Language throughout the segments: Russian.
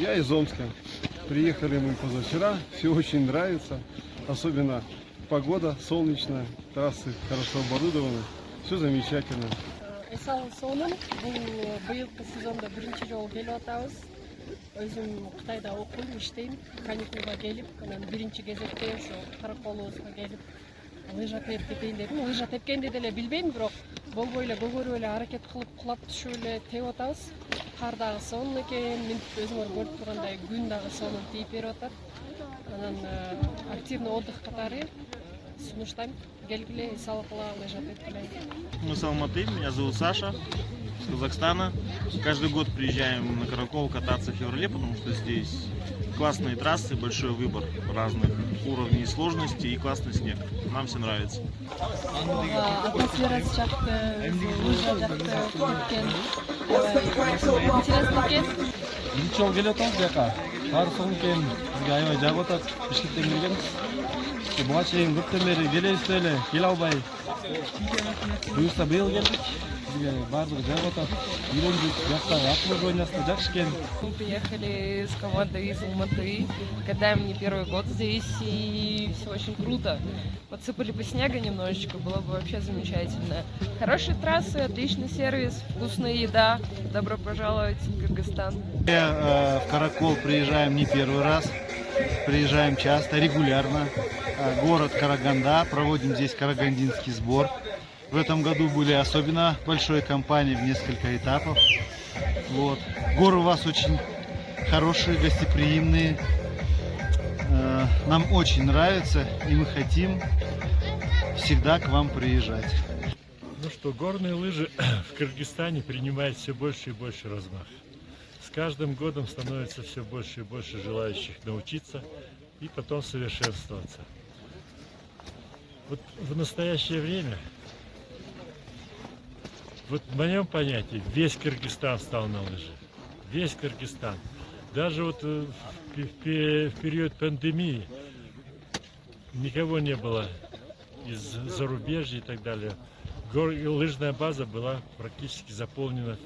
Я из Омска. Приехали мы позавчера, все очень нравится. Особенно погода солнечная, трассы хорошо оборудованы. Все замечательно. Эсал Сонун, бұл биылғы сезонда бірінші жолы келіп атабыз. Өзім Қытайда оқимын, іштеймін, каникулға келіп, бірінші кезекте Қарақолуызға келіп, лыжа теуіп кетейін дедім. Лыжа тепкенде деле билбеймін, бирок болбой эле көгөрүп эле аракет кылып кулап түшүп эле теуіп атабыз. Кар дагы сонун экен, мен өзүңөр көрүп тургандай күн дагы сонун тийип берип атат. Анан активный отдых катары сунуштайм. Келгиле, салкыла, лыжа тепкиле. Мы с Алматы, меня зовут Саша, из Казахстана. Каждый год приезжаем на Каракол кататься в феврале, потому что здесь классные трассы, большой выбор разных уровней сложности и классный снег. Нам все нравится. Атмосферасы жақты, лыжа жақты, тепкен. Интересно екен. Бірінші жол келіп отырмыз бұл жаққа. Қар суық екен, бізге аябай жағып жатады. Бішкектен келгенбіз. Бұған шейін көптен бері келесіз эле, келе албай. Бұйырса биыл келдік. Бізге барлығы жағып жатады. Үйрендік, жақтағы атмыз ойнасында жақсы екен. Мы приехали с командой из Алматы, катаем не первый год здесь, и все очень круто. Подсыпали бы снега немножечко, было бы вообще замечательно. Хорошие трассы, отличный сервис, вкусная еда. Добро пожаловать в Кыргызстан. В Каракол приезжаем не первый раз, приезжаем часто, регулярно. Город Караганда, проводим здесь карагандинский сбор. В этом году были особенно большой компанией в несколько этапов. Вот. Горы у вас очень хорошие, гостеприимные. Нам очень нравится, и мы хотим всегда к вам приезжать. Ну что, горные лыжи в Кыргызстане принимают все больше и больше размах. С каждым годом становится все больше и больше желающих научиться и потом совершенствоваться. Вот в настоящее время, вот в моем понятии, весь Кыргызстан встал на лыжи. Весь Кыргызстан. Даже вот в период пандемии никого не было из зарубежья и так далее. Лыжная база была практически заполнена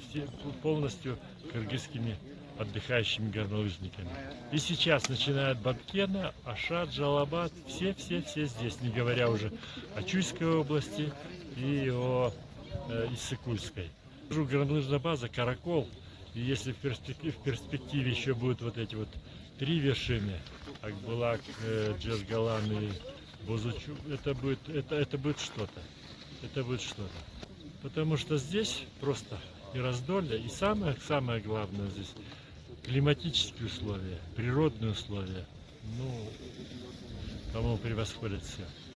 полностью кыргызскими отдыхающими горнолыжниками. И сейчас, начиная от Баткена, Ашат, Джалабат, все здесь, не говоря уже о Чуйской области и о Иссыкульской. Горнолыжная база Каракол, и если в перспективе еще будут вот эти вот три вершины, Акбулак, Джергалан и Бозучу, это будет что-то. Это будет что-то. Потому что здесь просто и раздолье, и самое главное здесь климатические условия, природные условия, ну, по-моему, превосходят все.